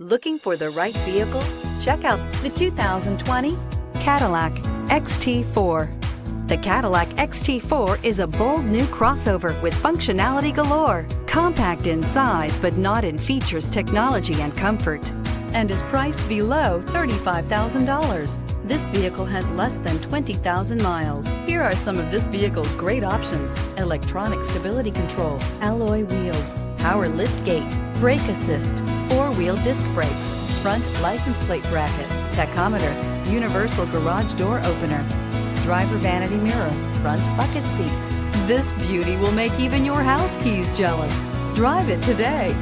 Looking for the right vehicle? Check out the 2020 Cadillac XT4. The Cadillac XT4 is a bold new crossover with functionality galore, compact in size but not in features, technology, and comfort, and is priced below $35,000. This vehicle has less than 20,000 miles. Here are some of this vehicle's great options: electronic stability control, alloy wheels, power liftgate, brake assist, four-wheel disc brakes, front license plate bracket, tachometer, universal garage door opener, driver vanity mirror, front bucket seats. This beauty will make even your house keys jealous. Drive it today.